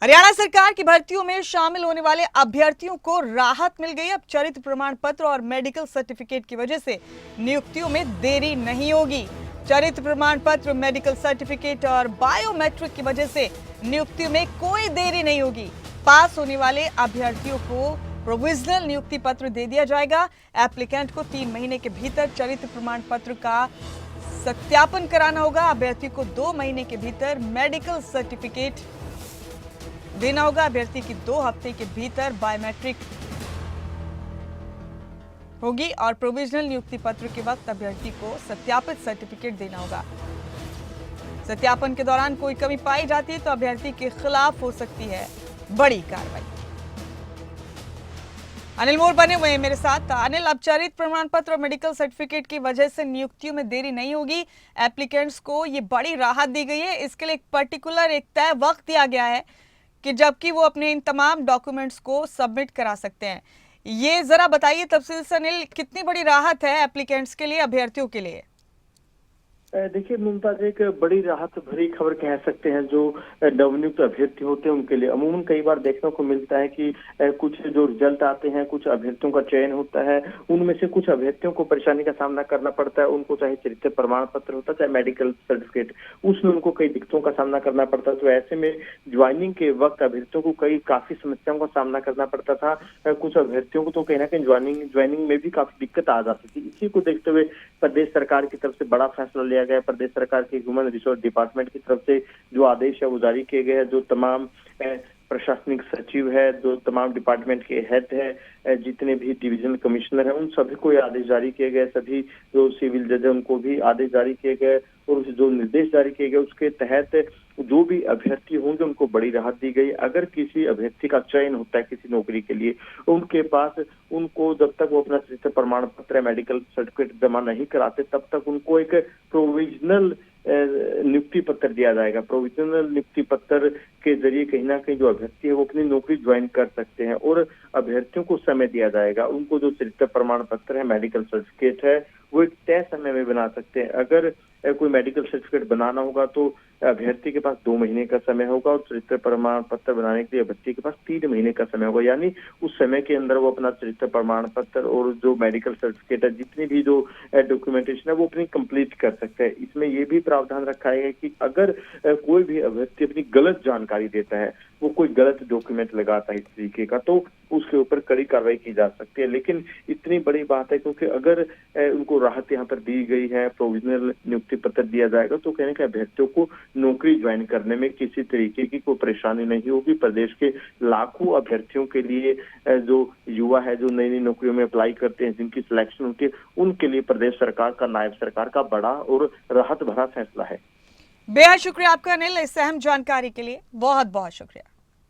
हरियाणा सरकार की भर्तियों में शामिल होने वाले अभ्यर्थियों को राहत मिल गई। अब चरित्र प्रमाण पत्र और मेडिकल सर्टिफिकेट की वजह से नियुक्तियों में देरी नहीं होगी। चरित्र प्रमाण पत्र, मेडिकल सर्टिफिकेट और बायोमेट्रिक की वजह से नियुक्तियों में कोई देरी नहीं होगी। पास होने वाले अभ्यर्थियों को प्रोविजनल नियुक्ति पत्र दे दिया जाएगा। एप्लीकेंट को 3 महीने के भीतर चरित्र प्रमाण पत्र का सत्यापन कराना होगा। अभ्यर्थी को 2 महीने के भीतर मेडिकल सर्टिफिकेट देना होगा। अभ्यर्थी की 2 हफ्ते के भीतर बायोमेट्रिक होगी और प्रोविजनल नियुक्ति पत्र के वक्त अभ्यर्थी को सत्यापित सर्टिफिकेट देना होगा। सत्यापन के दौरान कोई कमी पाई जाती है तो अभ्यर्थी के खिलाफ हो सकती है बड़ी कार्रवाई। अनिल मोर बने हुए हैं मेरे साथ। अनिल, अब चरित्र प्रमाण पत्र और मेडिकल सर्टिफिकेट की वजह से नियुक्तियों में देरी नहीं होगी। एप्लीकेंट्स को ये बड़ी राहत दी गई है। इसके लिए एक पर्टिकुलर एक तय वक्त दिया गया है कि जबकि वो अपने इन तमाम डॉक्यूमेंट्स को सबमिट करा सकते हैं। ये जरा बताइए तफसील से अनिल, कितनी बड़ी राहत है एप्लीकेंट्स के लिए, अभ्यर्थियों के लिए? देखिए मुमताज, एक बड़ी राहत भरी खबर कह सकते हैं। जो नवनियुक्त अभ्यर्थी होते हैं उनके लिए अमूमन कई बार देखने को मिलता है कि कुछ जो रिजल्ट आते हैं, कुछ अभ्यर्थियों का चयन होता है, उनमें से कुछ अभ्यर्थियों को परेशानी का सामना करना पड़ता है। उनको चाहे चरित्र प्रमाण पत्र होता है, चाहे मेडिकल सर्टिफिकेट, उसमें उनको कई दिक्कतों का सामना करना पड़ता है। तो ऐसे में ज्वाइनिंग के वक्त अभ्यर्थियों को काफी समस्याओं का सामना करना पड़ता था। कुछ अभ्यर्थियों को तो कहीं ना कहीं ज्वाइनिंग में भी काफी दिक्कत आ जाती थी। इसी को देखते हुए प्रदेश सरकार की तरफ से बड़ा फैसला लिया गया। प्रदेश सरकार के ह्यूमन रिसोर्स डिपार्टमेंट की तरफ से जो आदेश है वो जारी किए गए हैं। जो तमाम प्रशासनिक सचिव है, जो तमाम डिपार्टमेंट के हेड है, जितने भी डिवीजनल कमिश्नर हैं, उन सभी को ये आदेश जारी किए गए। सभी जो सिविल जज है उनको भी आदेश जारी किए गए और जो निर्देश जारी किए गए उसके तहत जो भी अभ्यर्थी होंगे उनको बड़ी राहत दी गई। अगर किसी अभ्यर्थी का चयन होता है किसी नौकरी के लिए, उनके पास उनको जब तक वो अपना चरित्र प्रमाण पत्र, मेडिकल सर्टिफिकेट जमा नहीं कराते तब तक उनको एक प्रोविजनल नियुक्ति पत्र दिया जाएगा। प्रोविजनल नियुक्ति पत्र के जरिए कहीं ना कहीं जो अभ्यर्थी है वो अपनी नौकरी ज्वाइन कर सकते हैं और अभ्यर्थियों को समय दिया जाएगा। उनको जो चरित्र प्रमाण पत्र है, मेडिकल सर्टिफिकेट है, वो एक तय समय में बना सकते हैं। अगर कोई मेडिकल सर्टिफिकेट बनाना होगा तो अभ्यर्थी के पास 2 महीने का समय होगा और चरित्र प्रमाण पत्र बनाने के लिए अभ्यर्थी के पास 3 महीने का समय होगा। यानी उस समय के अंदर वो अपना चरित्र प्रमाण पत्र और जो मेडिकल सर्टिफिकेट है, जितनी भी जो डॉक्यूमेंटेशन है वो अपनी कंप्लीट कर सकते हैं। इसमें ये भी प्रावधान रखा है कि अगर कोई भी अभ्यर्थी अपनी गलत जानकारी देता है, वो कोई गलत डॉक्यूमेंट लगाता है इस तरीके का, तो उसके ऊपर कड़ी कार्रवाई की जा सकती है। लेकिन इतनी बड़ी बात है क्योंकि अगर उनको राहत यहाँ पर दी गई है, प्रोविजनल नियुक्ति पत्र दिया जाएगा, तो कहने के अभ्यर्थियों को नौकरी ज्वाइन करने में किसी तरीके की कोई परेशानी नहीं होगी। प्रदेश के लाखों अभ्यर्थियों के लिए, जो युवा है जो नई नई नौकरियों में अप्लाई करते हैं, जिनकी सिलेक्शन होती है, उनके लिए प्रदेश सरकार का, नायब सरकार का बड़ा और राहत भरा फैसला है। बेहद शुक्रिया आपका अनिल, इस अहम जानकारी के लिए बहुत बहुत शुक्रिया।